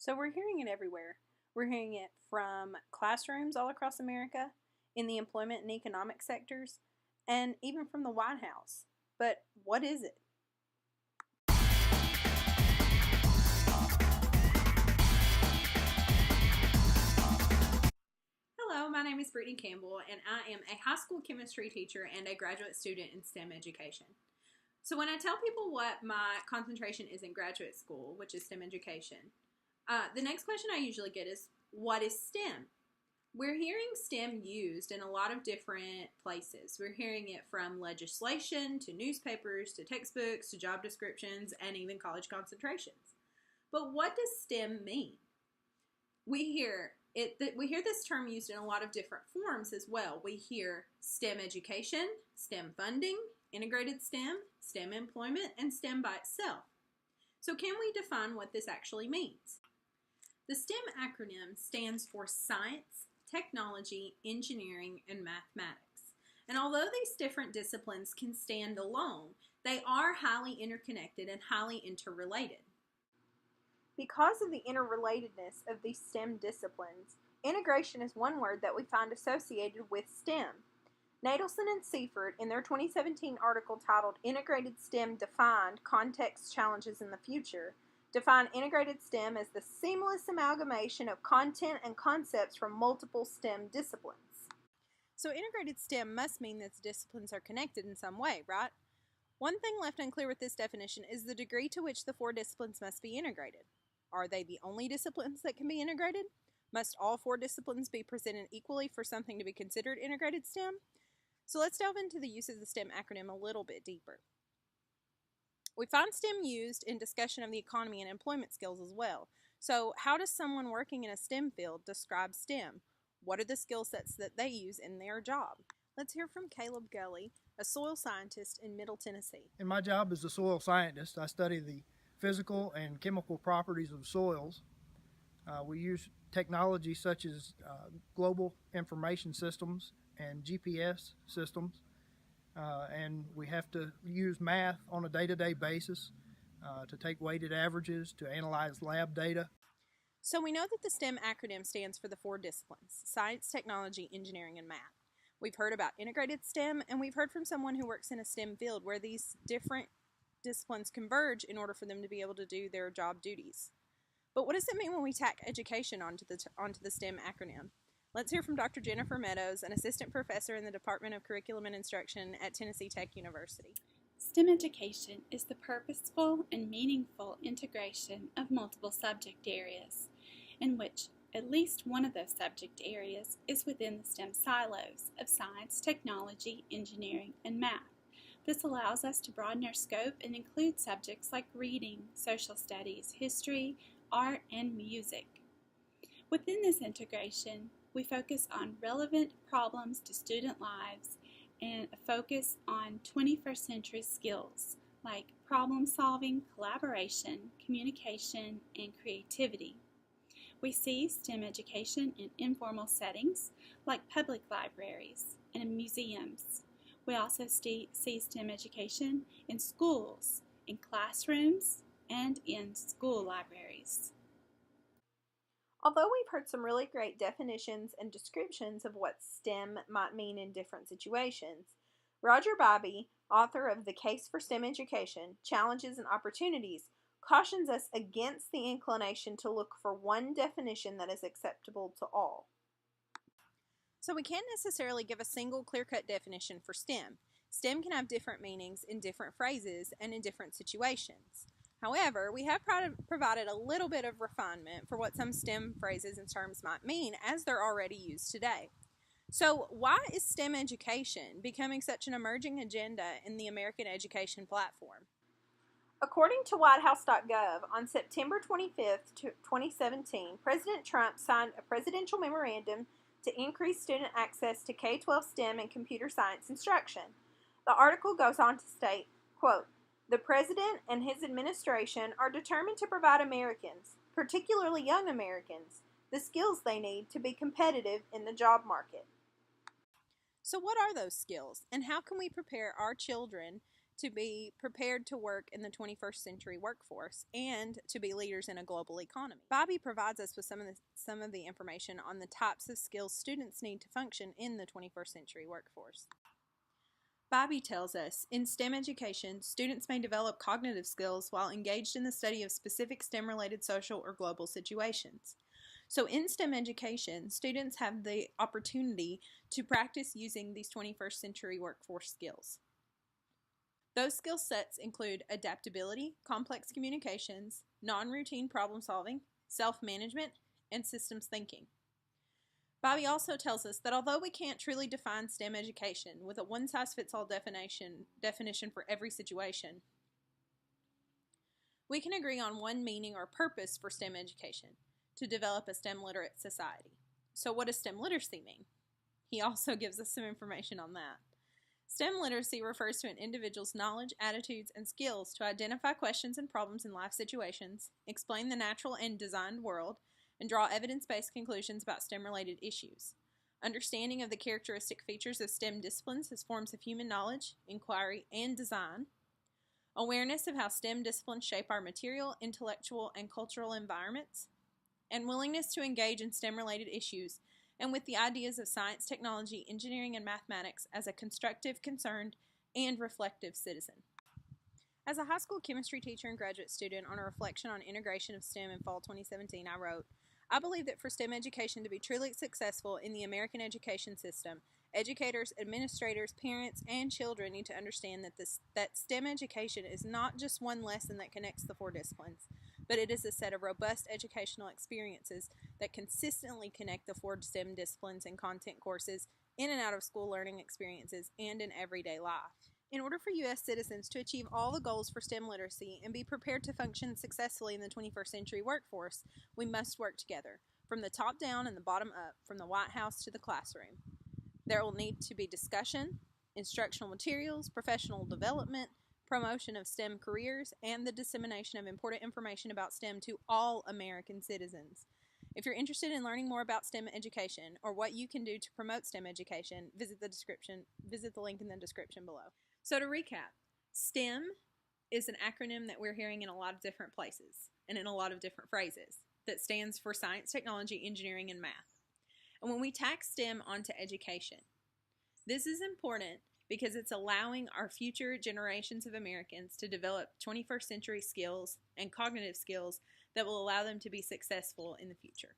So we're hearing it everywhere. We're hearing it from classrooms all across America, in the employment and economic sectors, and even from the White House. But what is it? Hello, my name is Brittany Campbell, and I am a high school chemistry teacher and a graduate student in STEM education. So when I tell people what my concentration is in graduate school, which is STEM education, the next question I usually get is, what is STEM? We're hearing STEM used in a lot of different places. We're hearing it from legislation to newspapers to textbooks to job descriptions and even college concentrations. But what does STEM mean? We hear this term used in a lot of different forms as well. We hear STEM education, STEM funding, integrated STEM, STEM employment, and STEM by itself. So can we define what this actually means? The STEM acronym stands for Science, Technology, Engineering, and Mathematics. And although these different disciplines can stand alone, they are highly interconnected and highly interrelated. Because of the interrelatedness of these STEM disciplines, integration is one word that we find associated with STEM. Nadelson and Seifert, in their 2017 article titled Integrated STEM Defined, Context Challenges in the Future, define integrated STEM as the seamless amalgamation of content and concepts from multiple STEM disciplines. So integrated STEM must mean that the disciplines are connected in some way, right? One thing left unclear with this definition is the degree to which the four disciplines must be integrated. Are they the only disciplines that can be integrated? Must all four disciplines be presented equally for something to be considered integrated STEM? So let's delve into the use of the STEM acronym a little bit deeper. We find STEM used in discussion of the economy and employment skills as well. So how does someone working in a STEM field describe STEM? What are the skill sets that they use in their job? Let's hear from Campbell-Gulley, a soil scientist in Middle Tennessee. In my job as a soil scientist, I study the physical and chemical properties of soils. We use technology such as global information systems and GPS systems, and we have to use math on a day-to-day basis to take weighted averages, to analyze lab data. So we know that the STEM acronym stands for the four disciplines: science, technology, engineering, and math. We've heard about integrated STEM, and we've heard from someone who works in a STEM field where these different disciplines converge in order for them to be able to do their job duties. But what does it mean when we tack education onto the STEM acronym? Let's hear from Dr. Jennifer Meadows, an assistant professor in the Department of Curriculum and Instruction at Tennessee Tech University. STEM education is the purposeful and meaningful integration of multiple subject areas, in which at least one of those subject areas is within the STEM silos of science, technology, engineering, and math. This allows us to broaden our scope and include subjects like reading, social studies, history, art, and music. Within this integration, we focus on relevant problems to student lives and a focus on 21st century skills like problem solving, collaboration, communication, and creativity. We see STEM education in informal settings like public libraries and in museums. We also see STEM education in schools, in classrooms, and in school libraries. Although we've heard some really great definitions and descriptions of what STEM might mean in different situations, Roger Bybee, author of The Case for STEM Education, Challenges and Opportunities, cautions us against the inclination to look for one definition that is acceptable to all. So we can't necessarily give a single clear-cut definition for STEM. STEM can have different meanings in different phrases and in different situations. However, we have provided a little bit of refinement for what some STEM phrases and terms might mean as they're already used today. So why is STEM education becoming such an emerging agenda in the American education platform? According to whitehouse.gov, on September 25, 2017, President Trump signed a presidential memorandum to increase student access to K-12 STEM and computer science instruction. The article goes on to state, quote, "The President and his administration are determined to provide Americans, particularly young Americans, the skills they need to be competitive in the job market." So what are those skills, and how can we prepare our children to be prepared to work in the 21st century workforce and to be leaders in a global economy. Bobby provides us with some of the information on the types of skills students need to function in the 21st century workforce. Bobby tells us, in STEM education, students may develop cognitive skills while engaged in the study of specific STEM-related social or global situations. So in STEM education, students have the opportunity to practice using these 21st century workforce skills. Those skill sets include adaptability, complex communications, non-routine problem solving, self-management, and systems thinking. Bobby also tells us that although we can't truly define STEM education with a one-size-fits-all definition for every situation, we can agree on one meaning or purpose for STEM education: to develop a STEM literate society. So what does STEM literacy mean? He also gives us some information on that. STEM literacy refers to an individual's knowledge, attitudes, and skills to identify questions and problems in life situations, explain the natural and designed world, and draw evidence-based conclusions about STEM-related issues. Understanding of the characteristic features of STEM disciplines as forms of human knowledge, inquiry, and design. Awareness of how STEM disciplines shape our material, intellectual, and cultural environments. And willingness to engage in STEM-related issues and with the ideas of science, technology, engineering, and mathematics as a constructive, concerned, and reflective citizen. As a high school chemistry teacher and graduate student on a reflection on integration of STEM in fall 2017, I wrote, I believe that for STEM education to be truly successful in the American education system, educators, administrators, parents, and children need to understand that STEM education is not just one lesson that connects the four disciplines, but it is a set of robust educational experiences that consistently connect the four STEM disciplines and content courses in and out of school learning experiences and in everyday life. In order for U.S. citizens to achieve all the goals for STEM literacy and be prepared to function successfully in the 21st century workforce, we must work together, from the top down and the bottom up, from the White House to the classroom. There will need to be discussion, instructional materials, professional development, promotion of STEM careers, and the dissemination of important information about STEM to all American citizens. If you're interested in learning more about STEM education or what you can do to promote STEM education, visit the link in the description below. So to recap, STEM is an acronym that we're hearing in a lot of different places and in a lot of different phrases that stands for science, technology, engineering, and math. And when we tack STEM onto education, this is important because it's allowing our future generations of Americans to develop 21st century skills and cognitive skills that will allow them to be successful in the future.